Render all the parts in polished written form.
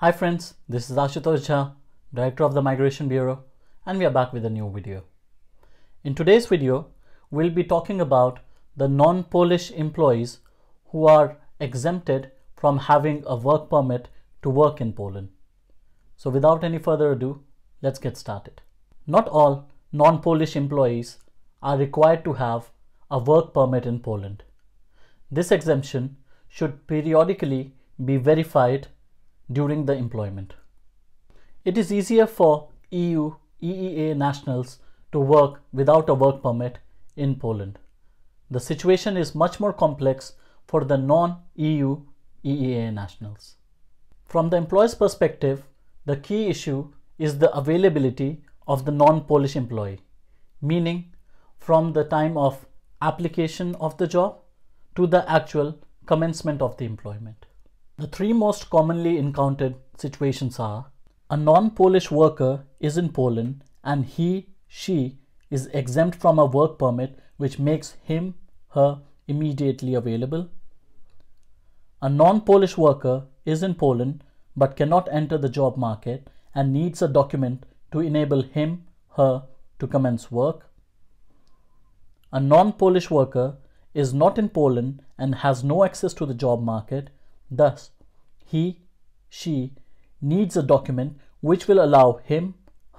Hi friends, this is Ashutosh Jha, Director of the Migration Bureau, and we are back with a new video. In today's video, we'll be talking about the non-Polish employees who are exempted from having a work permit to work in Poland. So without any further ado, let's get started. Not all non-Polish employees are required to have a work permit in Poland. This exemption should periodically be verified during the employment. It is easier for EU-EEA nationals to work without a work permit in Poland. The situation is much more complex for the non-EU-EEA nationals. From the employer's perspective, the key issue is the availability of the non-Polish employee, meaning from the time of application of the job to the actual commencement of the employment. The three most commonly encountered situations are: a non-Polish worker is in Poland and she is exempt from a work permit which makes her immediately available. A non-Polish worker is in Poland but cannot enter the job market and needs a document to enable her to commence work. A non-Polish worker is not in Poland and has no access to the job market. Thus, she needs a document which will allow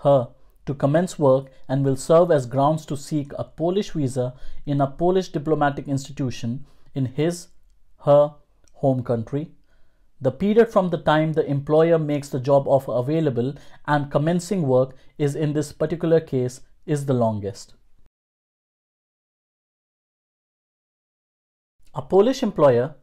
her to commence work and will serve as grounds to seek a Polish visa in a Polish diplomatic institution in her home country. The period from the time the employer makes the job offer available and commencing work is, in this particular case, is the longest. A Polish employer,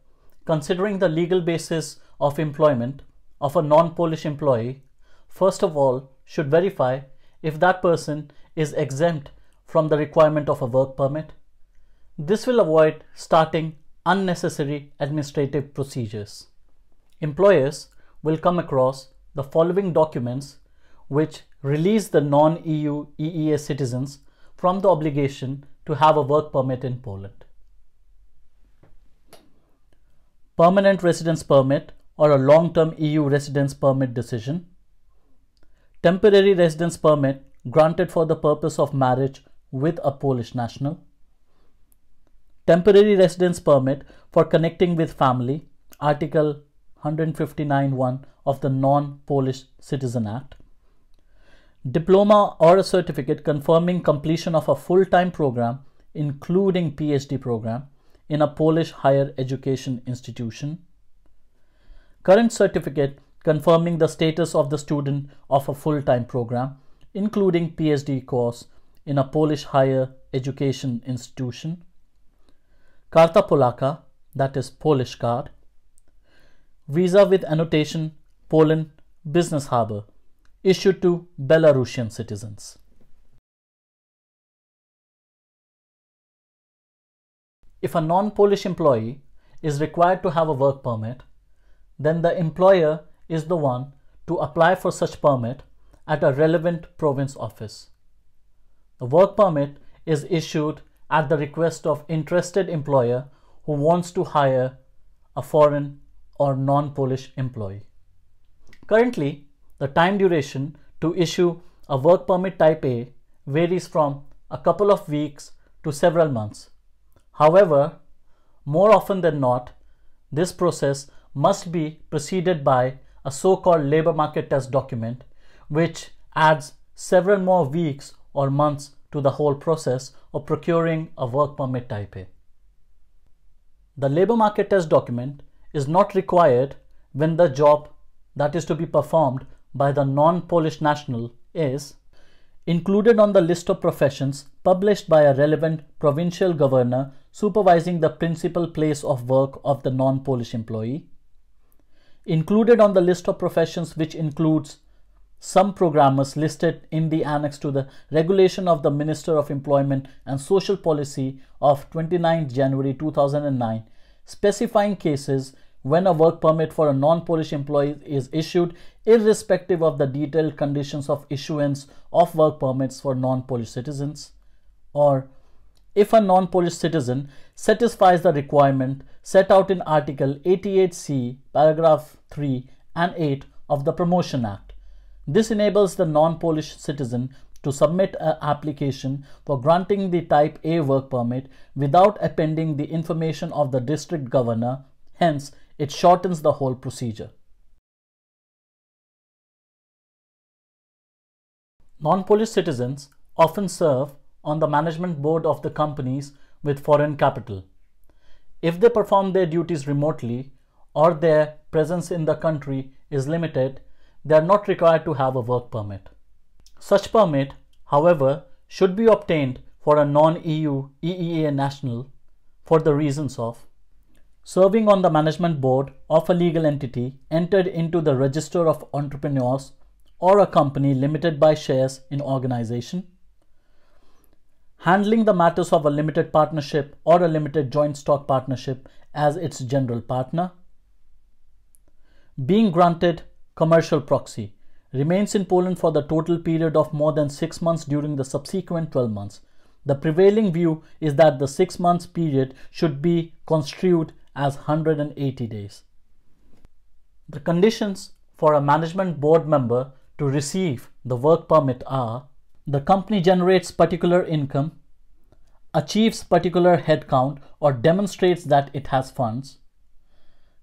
considering the legal basis of employment of a non-Polish employee, first of all should verify if that person is exempt from the requirement of a work permit. This will avoid starting unnecessary administrative procedures. Employers will come across the following documents which release the non-EU-EEA citizens from the obligation to have a work permit in Poland: permanent residence permit or a long-term EU residence permit decision, temporary residence permit granted for the purpose of marriage with a Polish national, temporary residence permit for connecting with family, Article 159(1) of the Non-Polish Citizen Act, diploma or a certificate confirming completion of a full-time program, including PhD program, in a Polish higher education institution, current certificate confirming the status of the student of a full-time program, including PhD course in a Polish higher education institution, Karta Polaka, that is Polish card, visa with annotation Poland Business Harbor, issued to Belarusian citizens. If a non-Polish employee is required to have a work permit, then the employer is the one to apply for such permit at a relevant province office. The work permit is issued at the request of interested employer who wants to hire a foreign or non-Polish employee. Currently, the time duration to issue a work permit type A varies from a couple of weeks to several months. However, more often than not, this process must be preceded by a so-called labor market test document, which adds several more weeks or months to the whole process of procuring a work permit type A. The labor market test document is not required when the job that is to be performed by the non-Polish national is included on the list of professions published by a relevant provincial governor supervising the principal place of work of the non-Polish employee, included on the list of professions which includes some programmers listed in the annex to the regulation of the Minister of Employment and Social Policy of 29 January 2009, specifying cases when a work permit for a non-Polish employee is issued irrespective of the detailed conditions of issuance of work permits for non-Polish citizens, or if a non-Polish citizen satisfies the requirement set out in Article 88C, paragraph 3 and 8 of the Promotion Act. This enables the non-Polish citizen to submit an application for granting the Type A work permit without appending the information of the district governor. Hence, it shortens the whole procedure. Non-Polish citizens often serve on the management board of the companies with foreign capital. If they perform their duties remotely or their presence in the country is limited, they are not required to have a work permit. Such permit, however, should be obtained for a non-EU-EEA national for the reasons of serving on the management board of a legal entity entered into the register of entrepreneurs or a company limited by shares in organization, handling the matters of a limited partnership or a limited joint stock partnership as its general partner, being granted commercial proxy, remains in Poland for the total period of more than 6 months during the subsequent 12 months. The prevailing view is that the 6 months period should be construed as 180 days. The conditions for a management board member to receive the work permit are: the company generates particular income, achieves particular headcount or demonstrates that it has funds,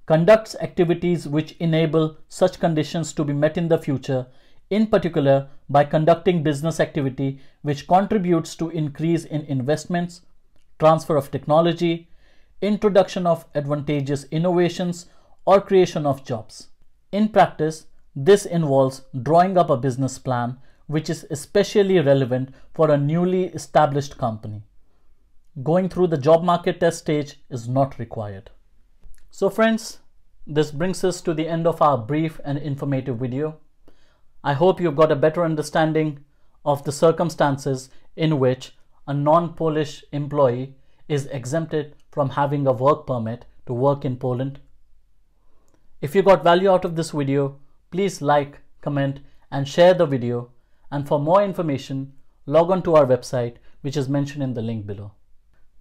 conducts activities which enable such conditions to be met in the future, in particular by conducting business activity which contributes to increase in investments, transfer of technology, introduction of advantageous innovations, or creation of jobs. In practice, this involves drawing up a business plan, which is especially relevant for a newly established company. Going through the job market test stage is not required. So friends, this brings us to the end of our brief and informative video. I hope you've got a better understanding of the circumstances in which a non-Polish employee is exempted from having a work permit to work in Poland. If you got value out of this video, please like, comment and share the video, and for more information log on to our website, which is mentioned in the link below.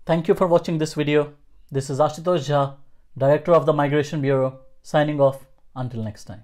Thank you for watching this video. This is Ashutosh Jha, Director of the Migration Bureau, signing off. Until next time.